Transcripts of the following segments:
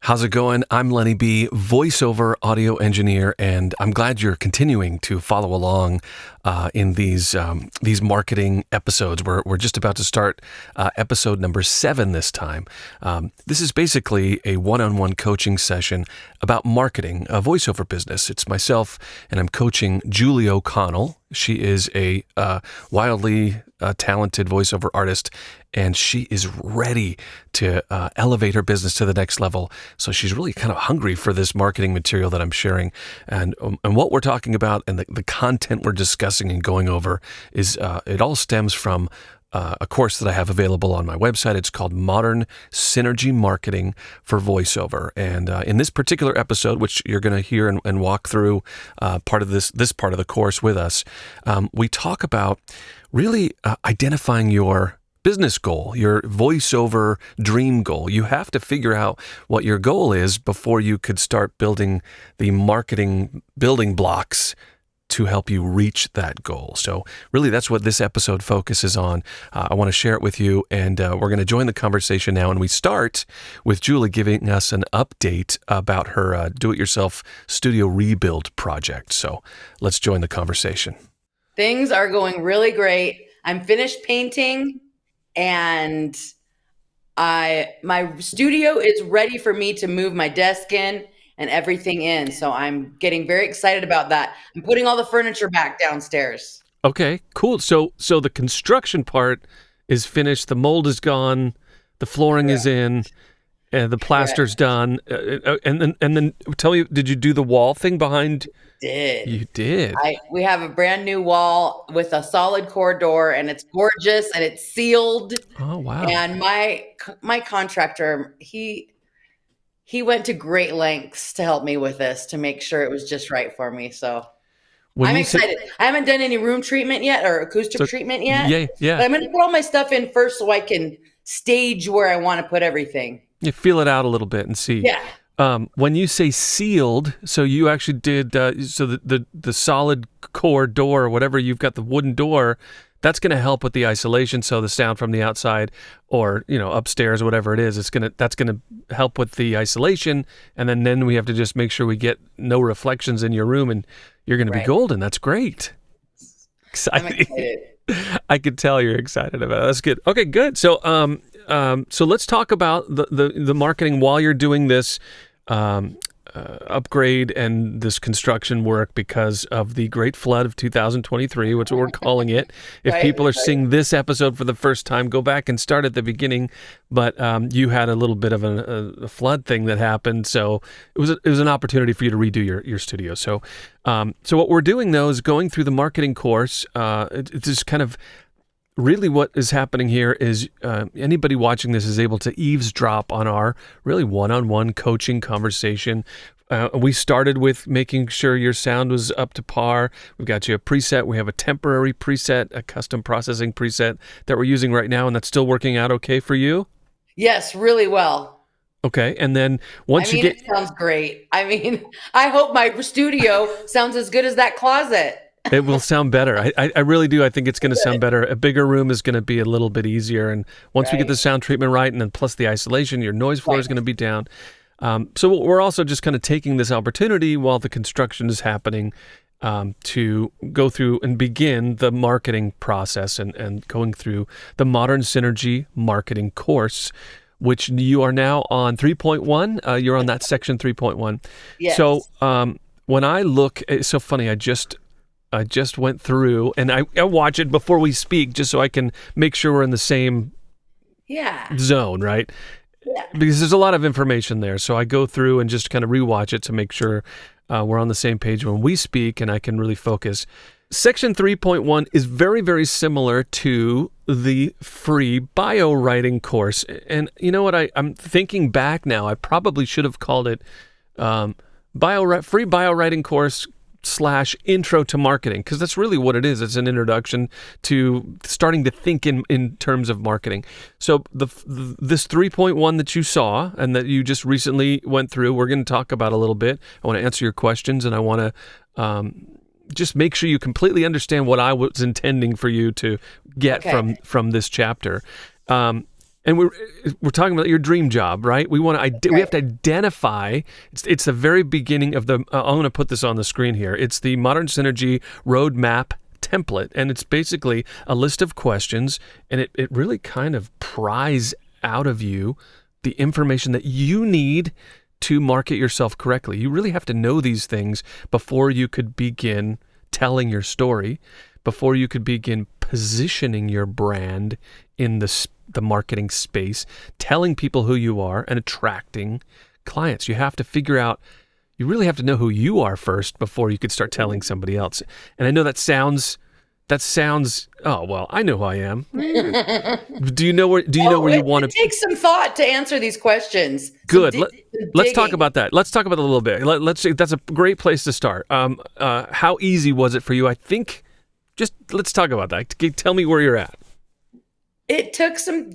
How's it going? I'm Lenny B, voiceover audio engineer, and I'm glad you're continuing to follow along in these marketing episodes. We're just about to start episode number 7 this time. This is basically a one-on-one coaching session about marketing a voiceover business. It's myself, and I'm coaching Julie OConnell. She is a wildly talented voiceover artist, and she is ready to elevate her business to the next level. So she's really kind of hungry for this marketing material that I'm sharing. And what we're talking about and the content we're discussing and going over is it all stems from a course that I have available on my website. It's called Modern Synergy Marketing for Voiceover. And in this particular episode, which you're going to hear and walk through part of this part of the course with us, we talk about really identifying your business goal, your voiceover dream goal. You have to figure out what your goal is before you could start building the marketing building blocks to help you reach that goal. So really, that's what this episode focuses on. I want to share it with you, and we're going to join the conversation now. And we start with Julie giving us an update about her do-it-yourself studio rebuild project. So let's join the conversation. Things are going really great. I'm finished painting, and my studio is ready for me to move my desk in and everything in. So I'm getting very excited about that. I'm putting all the furniture back downstairs. Okay, cool. So the construction part is finished. The mold is gone. The flooring is in. And the plaster's done. And then tell me, did you do the wall thing behind? Did. You did. We have a brand new wall with a solid core door, and it's gorgeous and it's sealed. Oh, wow. And my contractor, he went to great lengths to help me with this, to make sure it was just right for me. So I'm excited. I haven't done any room treatment yet or acoustic treatment yet. Yeah. But I'm going to put all my stuff in first so I can stage where I want to put everything. You feel it out a little bit and see. Yeah. When you say sealed, so you actually did, so the solid core door, or whatever, you've got the wooden door, that's going to help with the isolation. So the sound from the outside or, upstairs, whatever it is, that's going to help with the isolation. And then we have to just make sure we get no reflections in your room, and you're going to be golden. That's great. Exciting. I'm excited. I could tell you're excited about it. That's good. Okay, good. So, so let's talk about the marketing while you're doing this upgrade and this construction work because of the Great Flood of 2023, which we're calling it. If people are seeing this episode for the first time, go back and start at the beginning. But you had a little bit of a flood thing that happened, so it was an opportunity for you to redo your studio. So what we're doing though is going through the marketing course. It's just kind of really what is happening here is anybody watching this is able to eavesdrop on our really one-on-one coaching conversation. We started with making sure your sound was up to par. We've got you a preset. We have a temporary preset, a custom processing preset that we're using right now, and that's still working out okay for you? Yes, really well. Okay, and then once you get... it sounds great. I hope my studio sounds as good as that closet. It will sound better. I really do. I think it's going to sound better. A bigger room is going to be a little bit easier. And once we get the sound treatment right, and then plus the isolation, your noise floor is going to be down. So we're also just kind of taking this opportunity while the construction is happening to go through and begin the marketing process and going through the Modern Synergy Marketing course, which you are now on 3.1. You're on that section 3.1. Yes. So when I look, it's so funny, I just went through, and I watch it before we speak just so I can make sure we're in the same zone, right? Yeah. Because there's a lot of information there. So I go through and just kind of rewatch it to make sure we're on the same page when we speak and I can really focus. Section 3.1 is very, very similar to the free bio writing course. And you know what? I'm thinking back now, I probably should have called it free bio writing course / intro to marketing, because that's really what it is. It's an introduction to starting to think in terms of marketing. So this 3.1 that you saw and that you just recently went through, we're going to talk about a little bit. I want to answer your questions, and I want to just make sure you completely understand what I was intending for you to get from this chapter. And we're talking about your dream job, right? We want to we have to identify. It's the very beginning of the. I'm going to put this on the screen here. It's the Modern Synergy Roadmap template, and it's basically a list of questions, and it really kind of pries out of you the information that you need to market yourself correctly. You really have to know these things before you could begin telling your story, before you could begin positioning your brand in the marketing space, telling people who you are and attracting clients. You have to figure out, you really have to know who you are first before you could start telling somebody else. And I know that sounds, oh, well, I know who I am. Do you know where you want to? It takes some thought to answer these questions. Good. Let's talk about that. Let's talk about it a little bit. Let's see. That's a great place to start. How easy was it for you? I think just let's talk about that. Tell me where you're at. It took some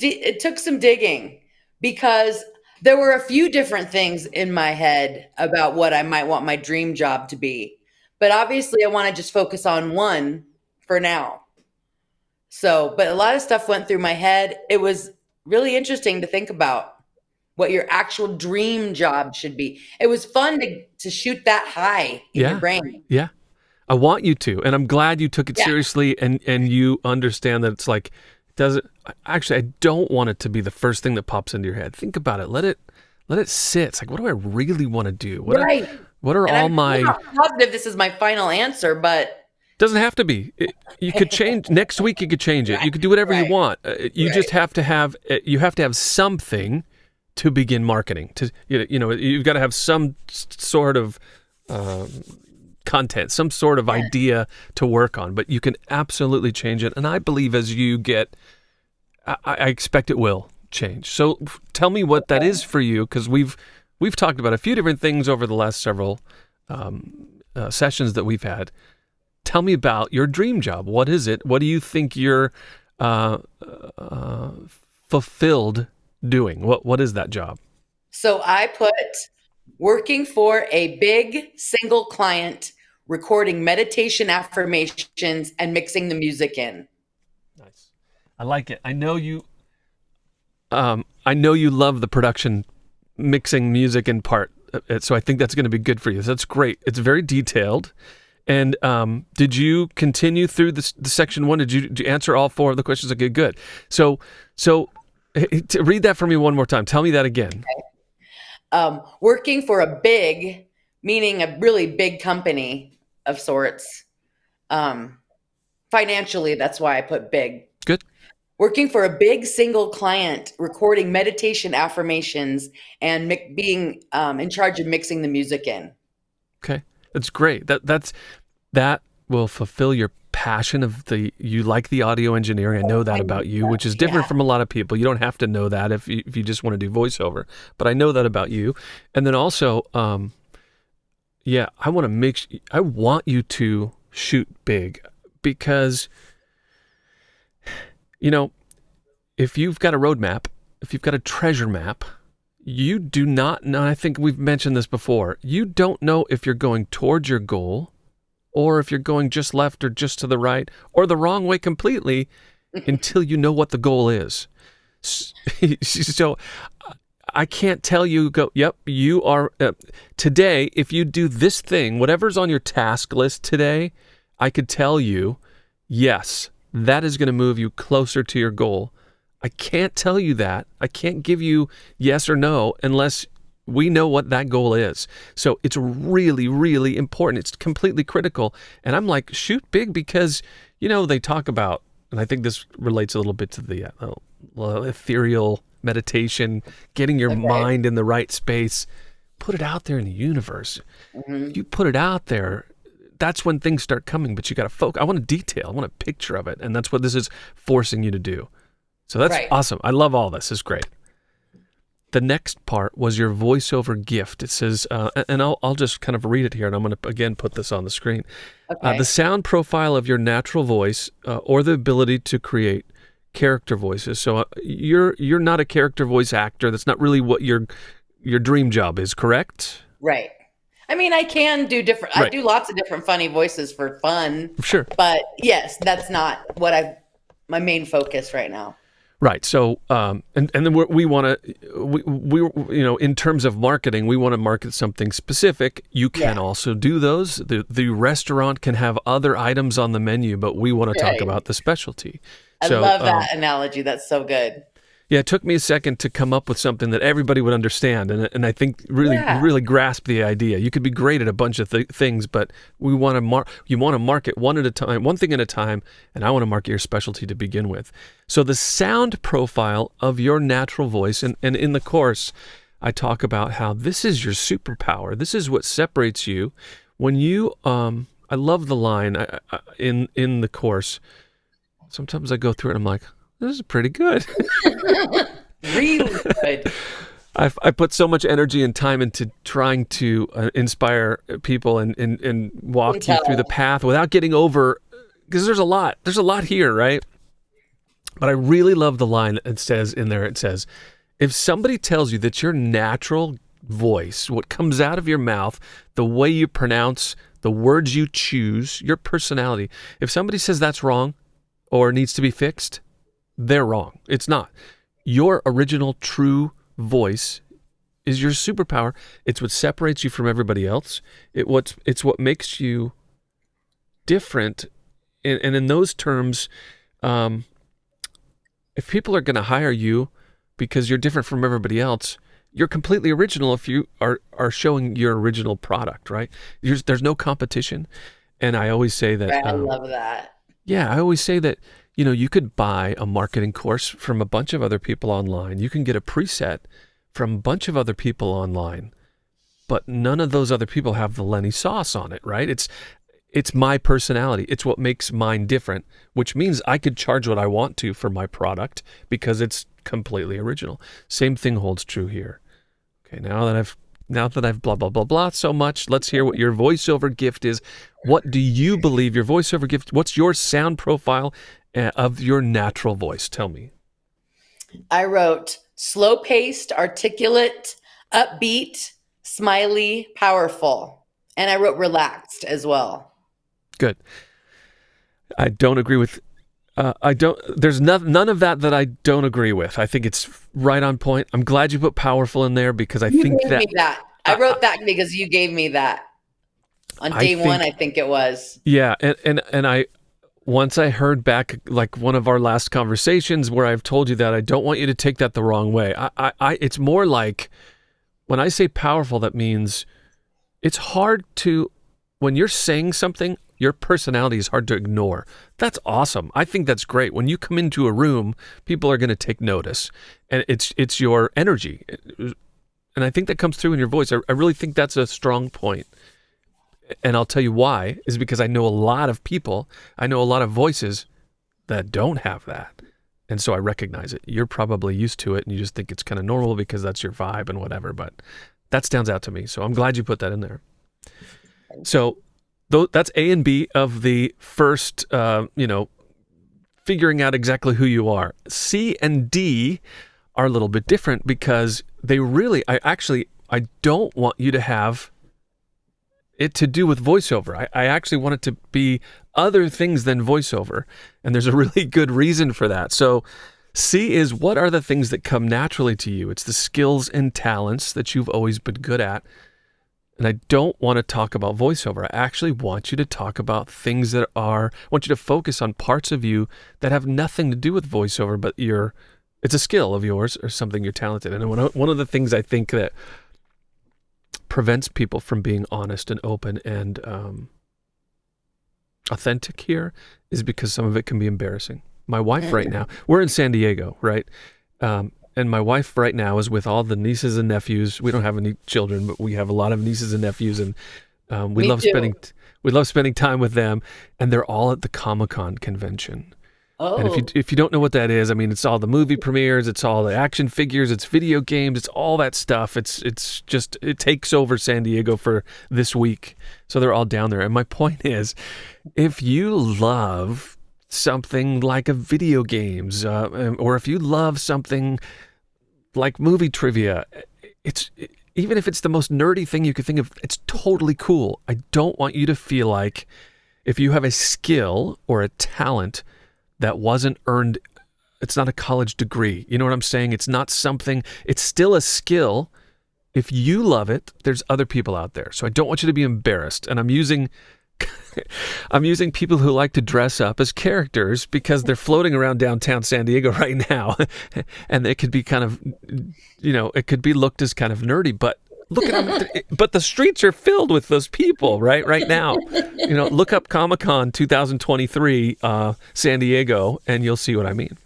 digging, because there were a few different things in my head about what I might want my dream job to be. But obviously I want to just focus on one for now. So, but a lot of stuff went through my head. It was really interesting to think about what your actual dream job should be. It was fun to shoot that high in your brain. Yeah. I want you to, and I'm glad you took it seriously and you understand that it's like, actually, I don't want it to be the first thing that pops into your head. Think about it. Let it sit. It's like, what do I really want to do? What are and I'm not positive this is my final answer, but doesn't have to be. You could change next week. You could change it. You could do whatever you want. You just have to have. You have to have something to begin marketing. You've got to have some sort of content, some sort of idea to work on. But you can absolutely change it. And I believe as you get, I expect it will change. So tell me what that is for you, because we've talked about a few different things over the last several sessions that we've had. Tell me about your dream job. What is it? What do you think you're fulfilled doing? What is that job? So I put working for a big single client, recording meditation affirmations and mixing the music in. Nice. I like it. I know you love the production, mixing music in part. So I think that's going to be good for you. So that's great. It's very detailed. And did you continue through the section one? Did you answer all four of the questions? Okay, good. So read that for me one more time. Tell me that again. Okay. Working for a big, meaning a really big company of sorts. Financially, that's why I put big. Good. Working for a big single client, recording meditation affirmations and being in charge of mixing the music in. Okay. That's great. That will fulfill your passion of you like the audio engineering. I know that about you, which is different from a lot of people. You don't have to know that if you just want to do voiceover, but I know that about you. And then also, I want you to shoot big, because if you've got a roadmap, if you've got a treasure map, you do not know, I think we've mentioned this before, you don't know if you're going towards your goal or if you're going just left or just to the right or the wrong way completely until you know what the goal is. So I can't tell you, you are, today, if you do this thing, whatever's on your task list today, I could tell you, yes, that is going to move you closer to your goal. I can't tell you that. I can't give you yes or no unless we know what that goal is. So it's really, really important. It's completely critical. And I'm like, shoot big, because, they talk about, and I think this relates a little bit to the ethereal meditation, getting your mind in the right space. Put it out there in the universe. Mm-hmm. You put it out there, that's when things start coming, but you got to focus. I want a detail. I want a picture of it. And that's what this is forcing you to do. So that's awesome. I love all this. It's great. The next part was your voiceover gift. It says, and I'll just kind of read it here, and I'm going to, again, put this on the screen. Okay. The sound profile of your natural voice or the ability to create character voices. So you're not a character voice actor. That's not really what your dream job is, correct? Right. I mean, I can do different. Right. I do lots of different funny voices for fun. Sure. But yes, that's not what my main focus right now. Right. So, and then we want to, in terms of marketing, we want to market something specific. You can also do those. The restaurant can have other items on the menu, but we want to talk about the specialty. I love that analogy. That's so good. Yeah, it took me a second to come up with something that everybody would understand, and I think really grasp the idea. You could be great at a bunch of things, but you want to market one thing at a time, and I want to market your specialty to begin with. So the sound profile of your natural voice, and in the course, I talk about how this is your superpower. This is what separates you. When you, I love the line in the course. Sometimes I go through it and I'm like, this is pretty good. Really good. I put so much energy and time into trying to inspire people and walk you through the path without getting over, because there's a lot here, right? But I really love the line that says in there, if somebody tells you that your natural voice, what comes out of your mouth, the way you pronounce, the words you choose, your personality, if somebody says that's wrong or needs to be fixed, they're wrong. It's not. Your original true voice is your superpower. It's what separates you from everybody else. It's what makes you different. And in those terms, if people are going to hire you because you're different from everybody else, you're completely original if you are showing your original product, right? There's no competition. And I always say that. I love that. Yeah, I always say that, you could buy a marketing course from a bunch of other people online. You can get a preset from a bunch of other people online, but none of those other people have the Lenny sauce on it, right? It's my personality. It's what makes mine different, which means I could charge what I want to for my product because it's completely original. Same thing holds true here. Okay, now that I've blah, blah, blah, blah so much, let's hear what your voiceover gift is. What do you believe your voiceover gift, what's your sound profile of your natural voice? Tell me. I wrote slow-paced, articulate, upbeat, smiley, powerful. And I wrote relaxed as well. Good. I don't agree with, there's none of that I don't agree with. I think it's right on point. I'm glad you put powerful in there because I think that. I wrote that because you gave me that on day one, I think it was. Yeah. And I, once I heard back, like one of our last conversations where I've told you that, I don't want you to take that the wrong way. It's more like when I say powerful, that means it's hard to, when you're saying something, your personality is hard to ignore. That's awesome. I think that's great. When you come into a room, people are going to take notice, and it's your energy. And I think that comes through in your voice. I really think that's a strong point. And I'll tell you why, is because I know a lot of people, I know a lot of voices that don't have that. And so I recognize it. You're probably used to it and you just think it's kind of normal because that's your vibe and whatever, but that stands out to me. So I'm glad you put that in there. So that's A and B of the first, figuring out exactly who you are. C and D are a little bit different because I don't want you to have it to do with voiceover. I actually want it to be other things than voiceover. And there's a really good reason for that. So C is, what are the things that come naturally to you? It's the skills and talents that you've always been good at. And I don't want to talk about voiceover. I actually want you to talk about things that I want you to focus on parts of you that have nothing to do with voiceover, but it's a skill of yours or something you're talented in. And one of the things I think that prevents people from being honest and open and authentic here is because some of it can be embarrassing. My wife right now, we're in San Diego, right? And my wife right now is with all the nieces and nephews. We don't have any children, but we have a lot of nieces and nephews, and we love spending time with them. And they're all at the Comic-Con convention. Oh. And if you don't know what that is, I mean, it's all the movie premieres, it's all the action figures, it's video games, it's all that stuff. It takes over San Diego for this week. So they're all down there. And my point is, if you love something like a video games, or if you love something like movie trivia, even if it's the most nerdy thing you could think of, it's totally cool. I don't want you to feel like if you have a skill or a talent that wasn't earned a college degree. You know what I'm saying? It's not something. It's still a skill. If you love it, there's other people out there. So I don't want you to be embarrassed. And I'm using people who like to dress up as characters because they're floating around downtown San Diego right now. And it could be kind of, it could be looked as kind of nerdy, but look at them. But the streets are filled with those people right now. Look up Comic-Con 2023 San Diego, and you'll see what I mean.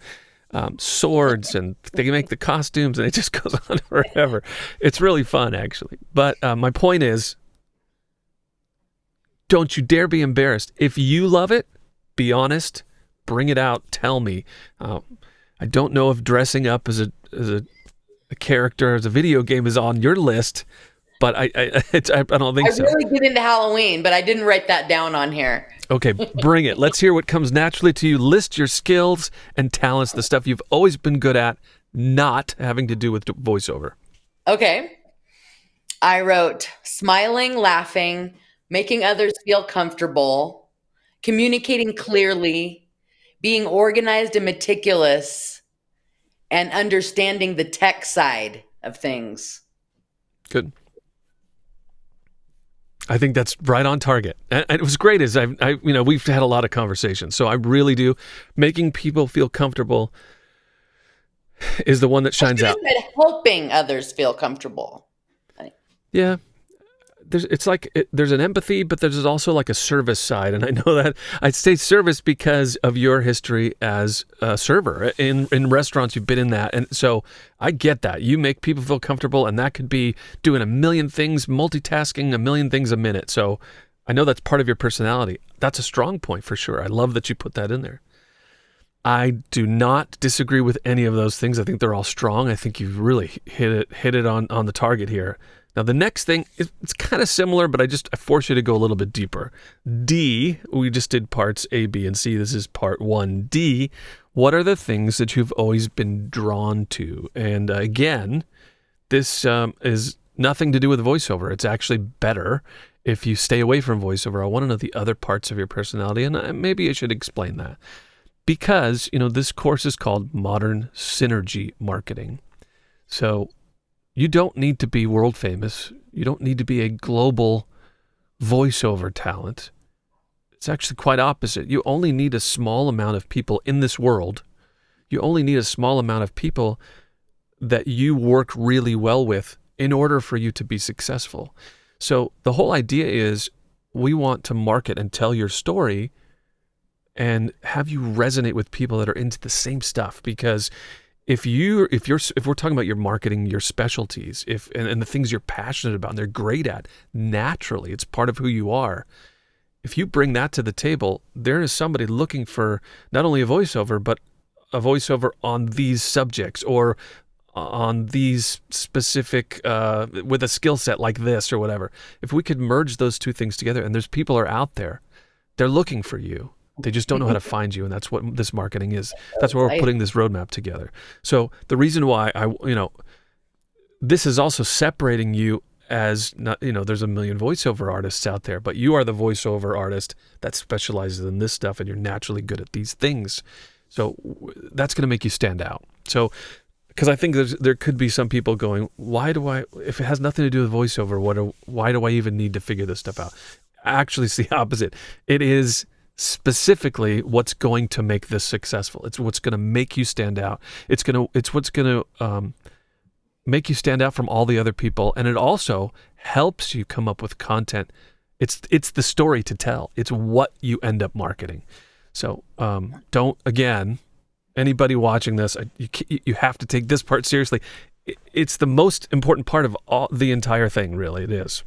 Swords, and they make the costumes, and it just goes on forever. It's really fun, actually. But my point is, don't you dare be embarrassed. If you love it, be honest, bring it out, tell me. I don't know if dressing up as a character, as a video game is on your list, but I don't think so. I really get into Halloween, but I didn't write that down on here. Okay, bring it. Let's hear what comes naturally to you. List your skills and talents, the stuff you've always been good at, not having to do with voiceover. Okay. I wrote smiling, laughing, making others feel comfortable, communicating clearly, being organized and meticulous, and understanding the tech side of things. Good. I think that's right on target. And it was great as we've had a lot of conversations. So I really do. Making people feel comfortable is the one that shines out. Helping others feel comfortable. Yeah. There's an empathy, but there's also like a service side. And I know that I say service because of your history as a server in restaurants. You've been in that. And so I get that. You make people feel comfortable, and that could be doing a million things, multitasking a million things a minute. So I know that's part of your personality. That's a strong point for sure. I love that you put that in there. I do not disagree with any of those things. I think they're all strong. I think you've really hit it on the target here. Now, the next thing, it's kind of similar, but I force you to go a little bit deeper. D, we just did parts A, B, and C. This is part 1D. What are the things that you've always been drawn to? And again, this is nothing to do with voiceover. It's actually better if you stay away from voiceover. I want to know the other parts of your personality, and maybe I should explain that. Because, this course is called Modern Synergy Marketing. So you don't need to be world famous. You don't need to be a global voiceover talent. It's actually quite opposite. You only need a small amount of people in this world. You only need a small amount of people that you work really well with in order for you to be successful. So the whole idea is we want to market and tell your story and have you resonate with people that are into the same stuff. Because if we're talking about your marketing, your specialties, and the things you're passionate about and they're great at, naturally, it's part of who you are. If you bring that to the table, there is somebody looking for not only a voiceover, but a voiceover on these subjects or on these specific, with a skill set like this or whatever. If we could merge those two things together, and there's people are out there, they're looking for you. They just don't know how to find you, and that's what this marketing is. That's why we're putting this roadmap together. So the reason why this is also separating you as not, there's a million voiceover artists out there, but you are the voiceover artist that specializes in this stuff, and you're naturally good at these things. So that's going to make you stand out. So, because I think there could be some people going, if it has nothing to do with voiceover, why do I even need to figure this stuff out? Actually, it's the opposite. It is specifically what's going to make this successful. It's what's going to make you stand out. It's what's going to make you stand out from all the other people, and it also helps you come up with content. It's the story to tell. It's what you end up marketing. So anybody watching this, you have to take this part seriously. It's the most important part of the entire thing, really. It is.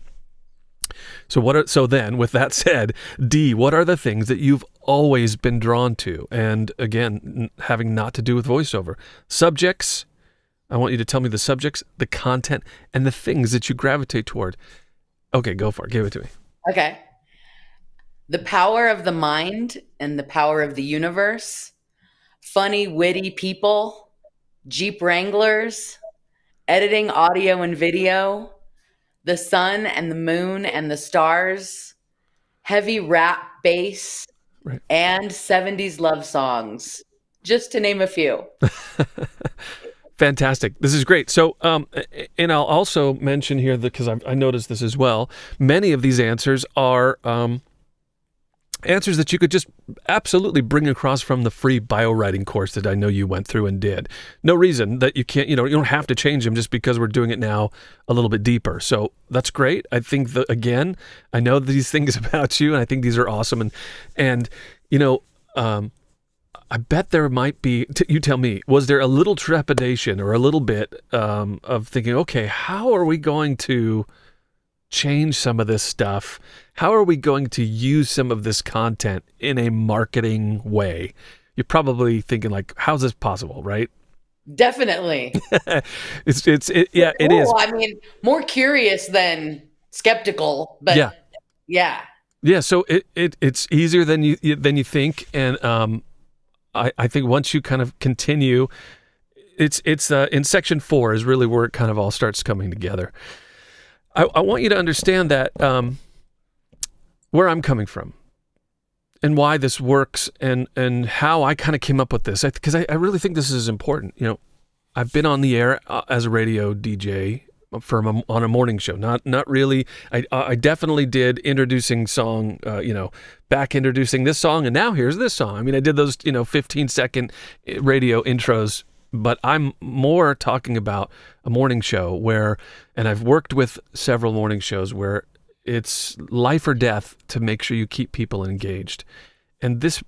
So then, with that said, D, what are the things that you've always been drawn to? And again, having not to do with voiceover. Subjects, I want you to tell me the subjects, the content, and the things that you gravitate toward. Okay, go for it. Give it to me. Okay. The power of the mind and the power of the universe. Funny, witty people. Jeep Wranglers. Editing audio and video. The sun and the moon and the stars, heavy rap bass, Right. and 70s love songs. just to name a few. Fantastic. This is great. So, and I'll also mention here that because I noticed this as well, many of these answers are answers that you could just absolutely bring across from the free bio writing course that I know you went through and did. No reason that you can't, you don't have to change them just because we're doing it now a little bit deeper. So that's great. I think that, again, I know these things about you and I think these are awesome. And I bet there might be, you tell me, was there a little trepidation or a little bit of thinking, okay, how are we going to change some of this stuff? How are we going to use some of this content in a marketing way? You're probably thinking like, how's this possible, right? Definitely. Yeah, it is. I mean, more curious than skeptical, but yeah. So it's easier than you think, and I think once you kind of continue, it's in section 4 is really where it kind of all starts coming together. I want you to understand that where I'm coming from and why this works and how I kind of came up with this, because I really think this is important. I've been on the air as a radio DJ on a morning show. Not really. I definitely did introducing song, back introducing this song, and now here's this song. I mean, I did those 15-second radio intros, but I'm more talking about a morning show and I've worked with several morning shows where it's life or death to make sure you keep people engaged. And this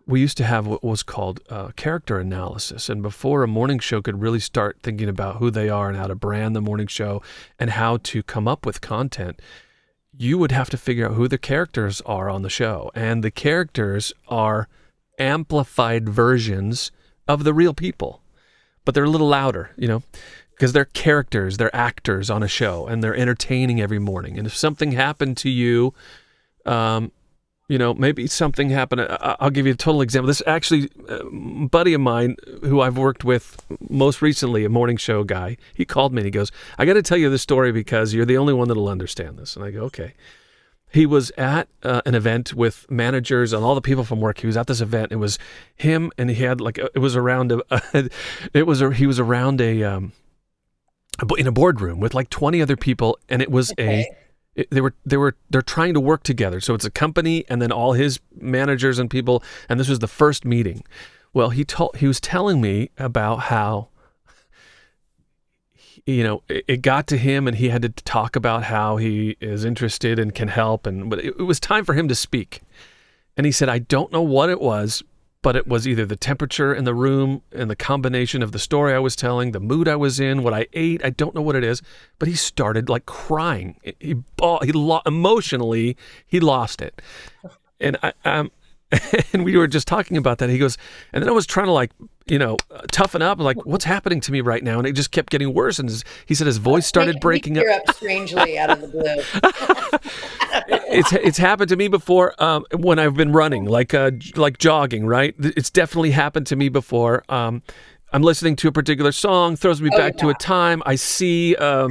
we used to have what was called character analysis. And before a morning show could really start thinking about who they are and how to brand the morning show and how to come up with content, you would have to figure out who the characters are on the show. And the characters are amplified versions of the real people, but they're a little louder, because they're characters, they're actors on a show, and they're entertaining every morning. And if something happened to you, maybe something happened. I'll give you a total example. This actually, a buddy of mine who I've worked with most recently, a morning show guy, he called me and he goes, I got to tell you this story because you're the only one that'll understand this. And I go, okay. He was at an event with managers and all the people from work. He was at this event. It was him, and he had he was around in a boardroom with like 20 other people, and it was they're trying to work together. So it's a company and then all his managers and people, and this was the first meeting. Well, he was telling me about how it got to him and he had to talk about how he is interested and can help, but it was time for him to speak. And he said, I don't know what it was, but it was either the temperature in the room and the combination of the story I was telling, the mood I was in, what I ate. I don't know what it is, but he started like crying. Emotionally, he lost it. And and we were just talking about that. He goes, and then I was trying to toughen up, like, what's happening to me right now? And it just kept getting worse. And he said his voice started breaking up. Strangely out of the blue. It's happened to me before when I've been running, like jogging, right? It's definitely happened to me before. I'm listening to a particular song, throws me back to a time. I see a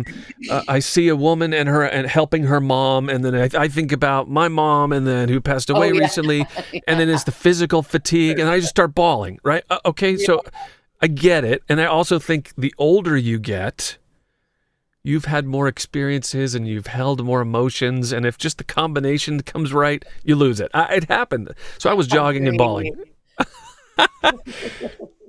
woman and helping her mom, and then I think about my mom, and then who passed away recently, and then it's the physical fatigue, and I just start bawling. Right? So I get it, and I also think the older you get, you've had more experiences and you've held more emotions, and if just the combination comes right, you lose it. It happened. So I was jogging and bawling.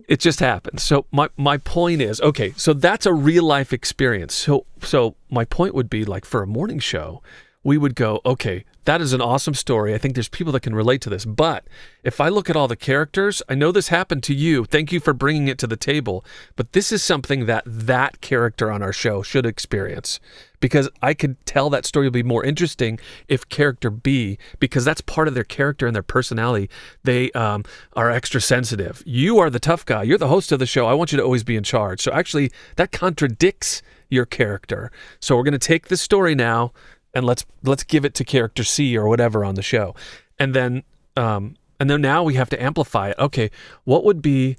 It just happened. So my point is, okay, so that's a real life experience. So my point would be, like, for a morning show, we would go, okay, that is an awesome story. I think there's people that can relate to this. But if I look at all the characters, I know this happened to you. Thank you for bringing it to the table. But this is something that character on our show should experience, because I could tell that story will be more interesting if character B, because that's part of their character and their personality. They are extra sensitive. You are the tough guy. You're the host of the show. I want you to always be in charge. So actually, that contradicts your character. So we're going to take this story now, and let's give it to character C or whatever on the show. And then now we have to amplify it. Okay, what would be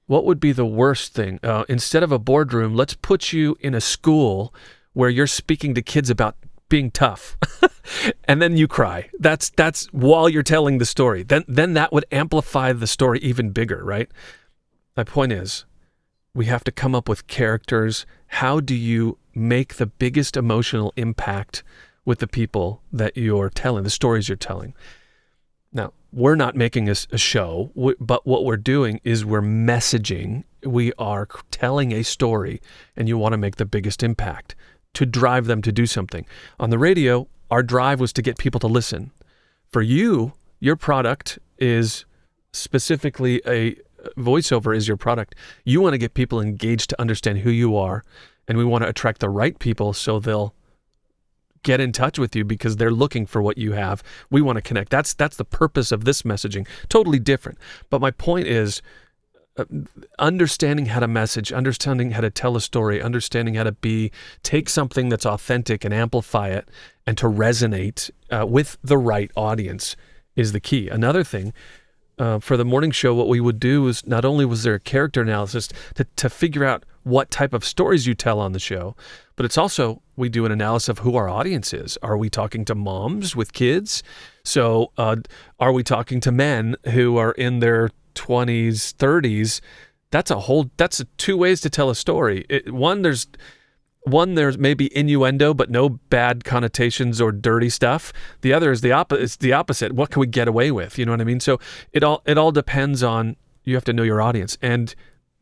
the worst thing? Instead of a boardroom, let's put you in a school where you're speaking to kids about being tough. And then you cry. That's while you're telling the story. Then that would amplify the story even bigger, right? My point is, we have to come up with characters. How do you make the biggest emotional impact with the people that you're telling, the stories you're telling? Now, we're not making a show, but what we're doing is we're messaging. We are telling a story, and you want to make the biggest impact to drive them to do something. On the radio, our drive was to get people to listen. For you, your product is specifically a voiceover is your product. You want to get people engaged to understand who you are, and we want to attract the right people so they'll get in touch with you because they're looking for what you have. We want to connect. That's the purpose of this messaging. Totally different. But my point is understanding how to message, understanding how to tell a story, understanding how to take something that's authentic and amplify it and to resonate with the right audience is the key. Another thing, for the morning show, what we would do is not only was there a character analysis to figure out what type of stories you tell on the show, but it's also we do an analysis of who our audience is. Are we talking to moms with kids? So are we talking to men who are in their 20s, 30s? That's two ways to tell a story. There's maybe innuendo, but no bad connotations or dirty stuff. The other is it's the opposite. What can we get away with? You know what I mean? So it all depends on, you have to know your audience. And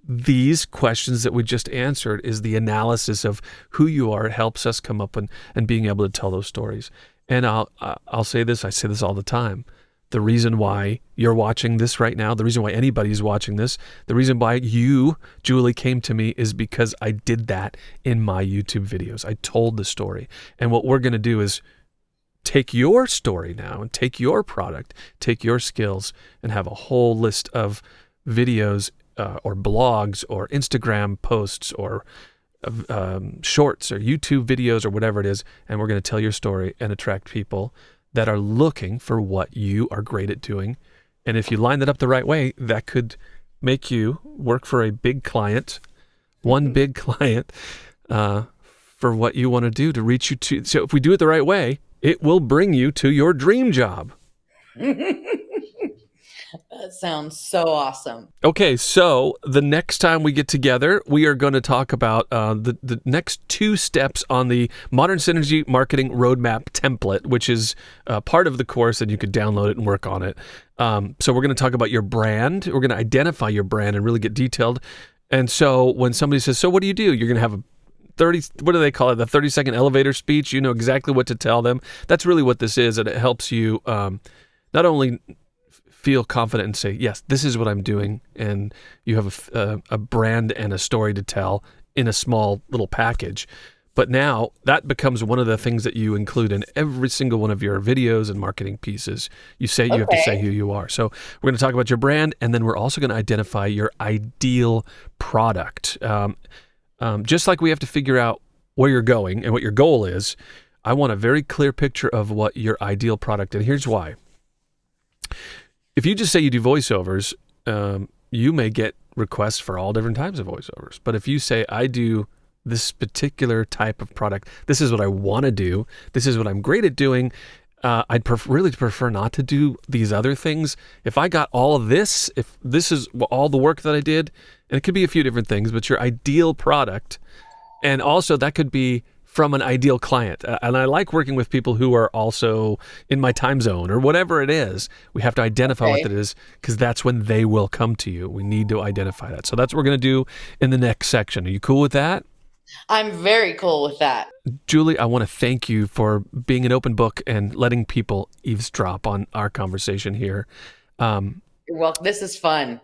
these questions that we just answered is the analysis of who you are. It helps us come up and being able to tell those stories. And I'll say this, I say this all the time. The reason why you're watching this right now, the reason why anybody's watching this, the reason why you, Julie, came to me is because I did that in my YouTube videos. I told the story. And what we're going to do is take your story now and take your product, take your skills, and have a whole list of videos or blogs or Instagram posts or shorts or YouTube videos or whatever it is, and we're going to tell your story and attract people that are looking for what you are great at doing. And if you line that up the right way, that could make you work for a big client, one big client, for what you want to do to reach you to. So if we do it the right way, it will bring you to your dream job. That sounds so awesome. Okay, so the next time we get together, we are going to talk about the next 2 steps on the Modern Synergy Marketing Roadmap template, which is part of the course, and you could download it and work on it. So we're going to talk about your brand. We're going to identify your brand and really get detailed. And so when somebody says, so what do? You're going to have a 30, what do they call it? The 30-second elevator speech. You know exactly what to tell them. That's really what this is, and it helps you not only feel confident and say, yes, this is what I'm doing, and you have a brand and a story to tell in a small little package. But now that becomes one of the things that you include in every single one of your videos and marketing pieces. You have to say who you are. So we're going to talk about your brand, and then we're also going to identify your ideal product. Just like we have to figure out where you're going and what your goal is, I want a very clear picture of what your ideal product, and here's why. If you just say you do voiceovers, you may get requests for all different types of voiceovers. But if you say, I do this particular type of product, this is what I want to do, this is what I'm great at doing, I'd really prefer not to do these other things. If I got all of this, if this is all the work that I did, and it could be a few different things, but your ideal product, and also that could be from an ideal client. And I like working with people who are also in my time zone or whatever it is. We have to identify what that is, because that's when they will come to you. We need to identify that. So that's what we're going to do in the next section. Are you cool with that? I'm very cool with that. Julie, I want to thank you for being an open book and letting people eavesdrop on our conversation here. You're welcome. This is fun.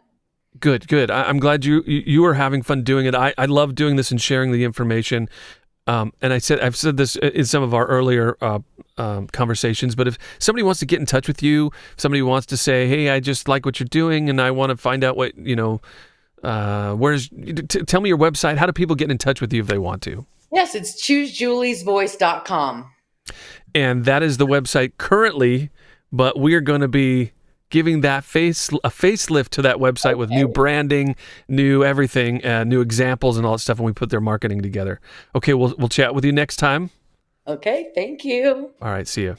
Good. I'm glad you are having fun doing it. I love doing this and sharing the information. And I've said this in some of our earlier conversations, but if somebody wants to get in touch with you, if somebody wants to say, hey, I just like what you're doing and I want to find out what, tell me your website. How do people get in touch with you if they want to? Yes, it's choosejuliesvoice.com. And that is the website currently, but we are going to be giving that a facelift to that website with new branding, new everything, new examples and all that stuff when we put their marketing together. Okay, we'll chat with you next time. Okay, thank you. All right, see you.